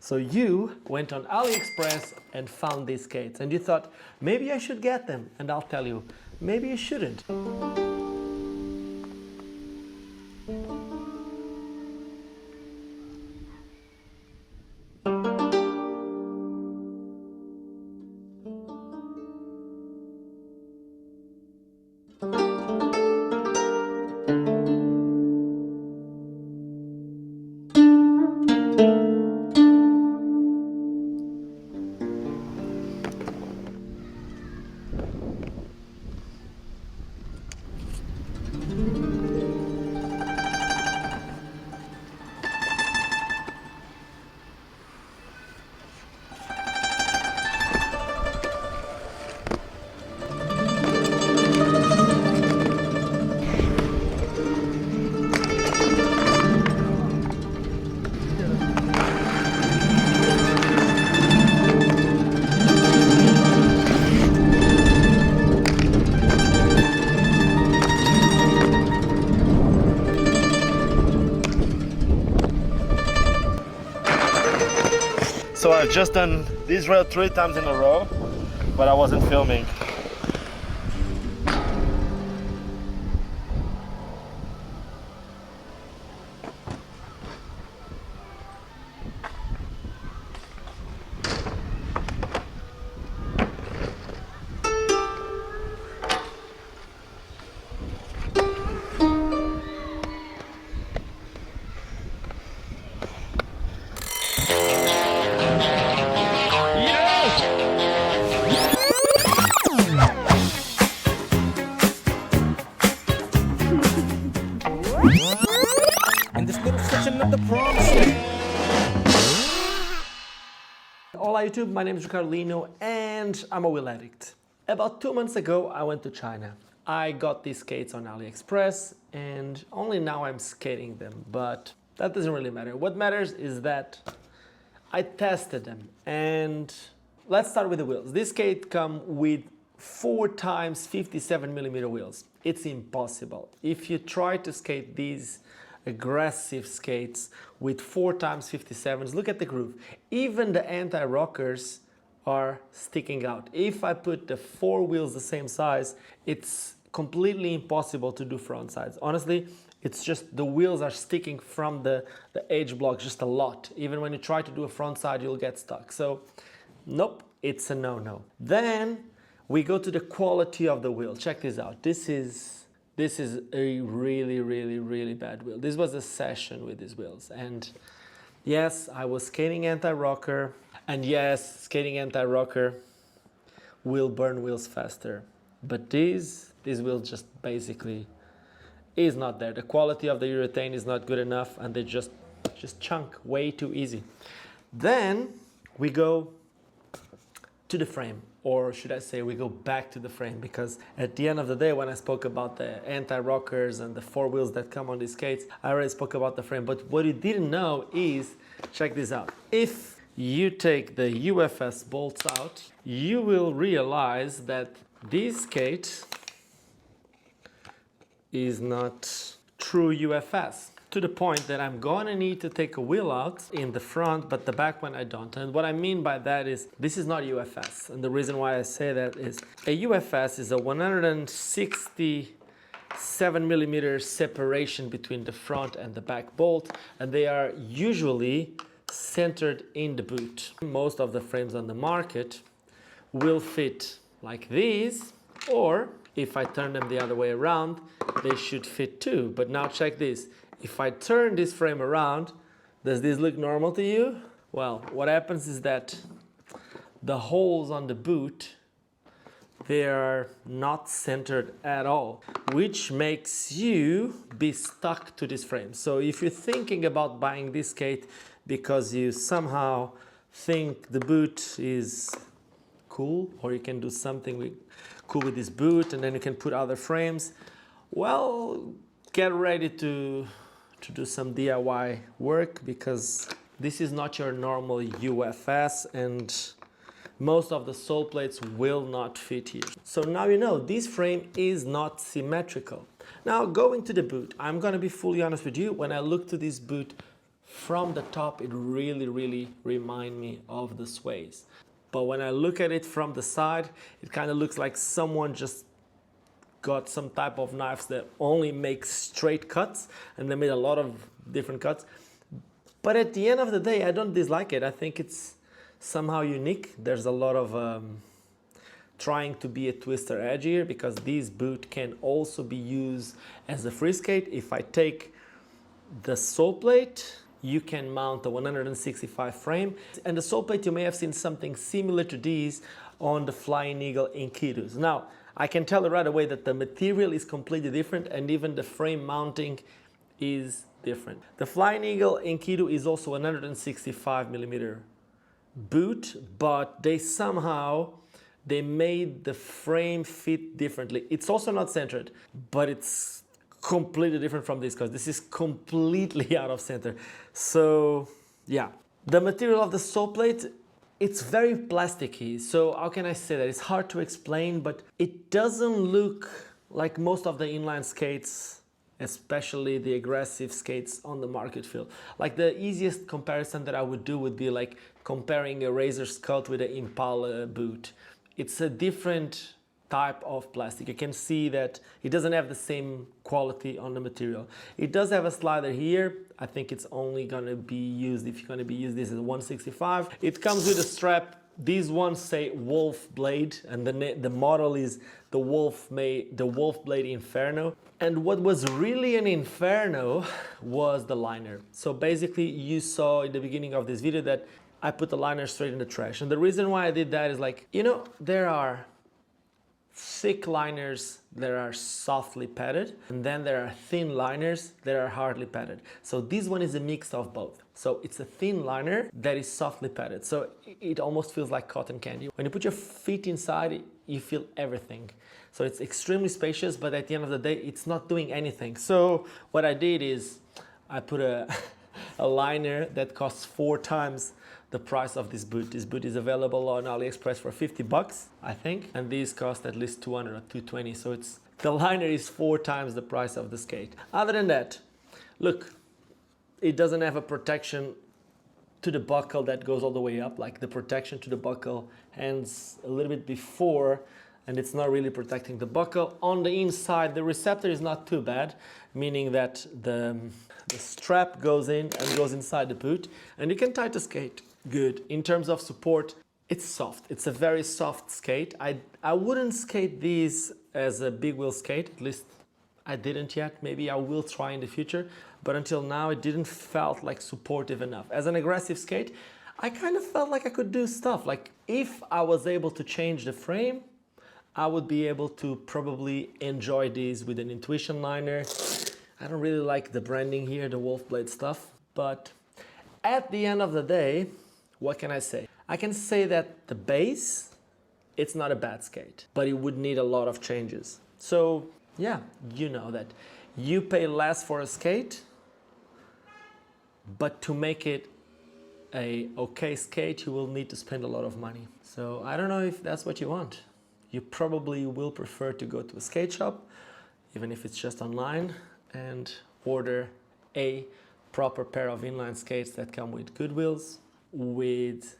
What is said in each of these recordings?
So you went on AliExpress and found these skates and you thought, maybe I should get them. And I'll tell you, maybe you shouldn't. So I've just done this rail 3 times in a row, but I wasn't filming. In this little section of the promise. Hola YouTube, my name is Ricardo Lino and I'm a wheel addict. About 2 months ago I went to China. I got these skates on AliExpress and only now I'm skating them, but that doesn't really matter. What matters is that I tested them, and let's start with the wheels. This skate come with 4 times 57mm wheels. It's impossible. If you try to skate these aggressive skates with 4 times 57s, look at the groove. Even the anti-rockers are sticking out. If I put the 4 wheels the same size, it's completely impossible to do front sides. Honestly, it's just the wheels are sticking from the edge block just a lot. Even when you try to do a front side, you'll get stuck. So, nope, it's a no-no. Then we go to the quality of the wheel. Check this out. This is a really bad wheel. This was a session with these wheels. And yes, I was skating anti-rocker. And yes, skating anti-rocker will burn wheels faster. But these wheels just basically is not there. The quality of the urethane is not good enough, and they just chunk way too easy. Then we go to the frame, or should I say we go back to the frame, because at the end of the day, when I spoke about the anti-rockers and the 4 wheels that come on these skates, I already spoke about the frame. But what you didn't know is, check this out. If you take the UFS bolts out, you will realize that this skate is not true UFS, to the point that I'm gonna need to take a wheel out in the front, but the back one I don't. And what I mean by that is, this is not UFS. And the reason why I say that is, a UFS is a 167mm separation between the front and the back bolt, and they are usually centered in the boot. Most of the frames on the market will fit like these, or if I turn them the other way around, they should fit too. But now check this. If I turn this frame around, does this look normal to you? Well, what happens is that the holes on the boot, they are not centered at all, which makes you be stuck to this frame. So if you're thinking about buying this skate because you somehow think the boot is cool, or you can do something cool with this boot and then you can put other frames, well, get ready to do some DIY work, because this is not your normal UFS and most of the sole plates will not fit here. So now you know this frame is not symmetrical. Now going to the boot, I'm gonna be fully honest with you. When I look to this boot from the top, it really remind me of the sways. But when I look at it from the side, it kind of looks like someone just got some type of knives that only make straight cuts, and they made a lot of different cuts. But at the end of the day, I don't dislike it. I think it's somehow unique. There's a lot of trying to be a twister edge here, because this boot can also be used as a free skate. If I take the sole plate, you can mount a 165 frame. And the sole plate, you may have seen something similar to these on the Flying Eagle Inkidos. Now, I can tell right away that the material is completely different, and even the frame mounting is different. The Flying Eagle Inkido is also 165 millimeter boot, but they made the frame fit differently. It's also not centered, but it's completely different from this, because this is completely out of center. So yeah, the material of the sole plate, it's very plasticky. So how can I say that? It's hard to explain, but it doesn't look like most of the inline skates, especially the aggressive skates on the market feel. Like, the easiest comparison that I would do would be like comparing a Razor Scout with an Impala boot. It's a different type of plastic. You can see that it doesn't have the same quality on the material. It does have a slider here. I think it's only gonna be used if you're gonna be used this as 165. It comes with a strap. These ones say Wolf Blade, and the model is the Wolf Blade Inferno. And what was really an inferno was the liner. So basically, you saw in the beginning of this video that I put the liner straight in the trash. And the reason why I did that is, like, you know, there are thick liners that are softly padded, and then there are thin liners that are hardly padded. So this one is a mix of both. So it's a thin liner that is softly padded. So it almost feels like cotton candy. When you put your feet inside, you feel everything. So it's extremely spacious, but at the end of the day, it's not doing anything. So what I did is I put a liner that costs 4 times the price of this boot. This boot is available on AliExpress for 50 bucks, I think, and these cost at least 200 or 220. So the liner is 4 times the price of the skate. Other than that, look, it doesn't have a protection to the buckle that goes all the way up. Like, the protection to the buckle ends a little bit before, and it's not really protecting the buckle. On the inside, the receptor is not too bad, meaning that the strap goes in and goes inside the boot, and you can tie the skate good. In terms of support, it's soft. It's a very soft skate. I wouldn't skate these as a big wheel skate, at least I didn't yet. Maybe I will try in the future, but until now it didn't felt like supportive enough. As an aggressive skate, I kind of felt like I could do stuff. Like, if I was able to change the frame, I would be able to probably enjoy these with an Intuition liner. I don't really like the branding here, the Wolf Blade stuff, but at the end of the day, what can I say? I can say that the base, it's not a bad skate, but it would need a lot of changes. So yeah, you know that you pay less for a skate, but to make it a okay skate, you will need to spend a lot of money. So I don't know if that's what you want. You probably will prefer to go to a skate shop, even if it's just online, and order a proper pair of inline skates that come with good wheels, with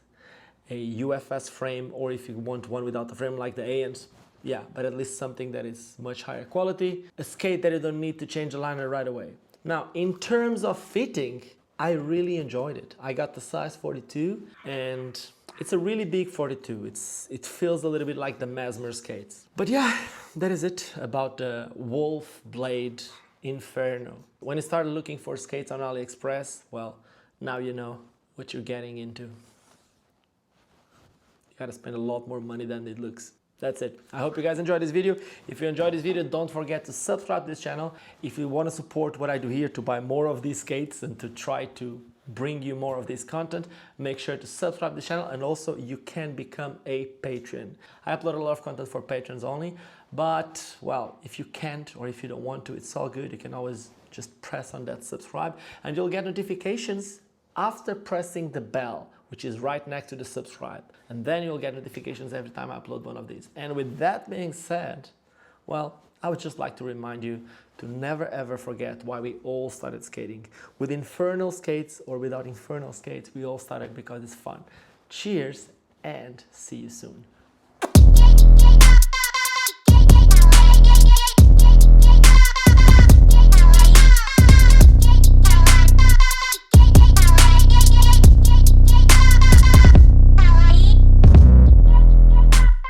a UFS frame, or if you want one without the frame like the ANs, yeah, but at least something that is much higher quality. A skate that you don't need to change the liner right away. Now, in terms of fitting, I really enjoyed it. I got the size 42, and it's a really big 42. It feels a little bit like the Mesmer skates. But yeah, that is it about the Wolf Blade Inferno. When you start looking for skates on AliExpress, well, now you know what you're getting into. You gotta spend a lot more money than it looks. That's it. I hope you guys enjoyed this video. If you enjoyed this video, don't forget to subscribe to this channel. If you want to support what I do here to buy more of these skates and to try to bring you more of this content, make sure to subscribe to the channel, and also you can become a patron. I upload a lot of content for patrons only, but well, if you can't or if you don't want to, it's all good. You can always just press on that subscribe and you'll get notifications after pressing the bell, which is right next to the subscribe. And then you'll get notifications every time I upload one of these. And with that being said, well, I would just like to remind you to never ever forget why we all started skating. With infernal skates or without infernal skates, we all started because it's fun. Cheers and see you soon.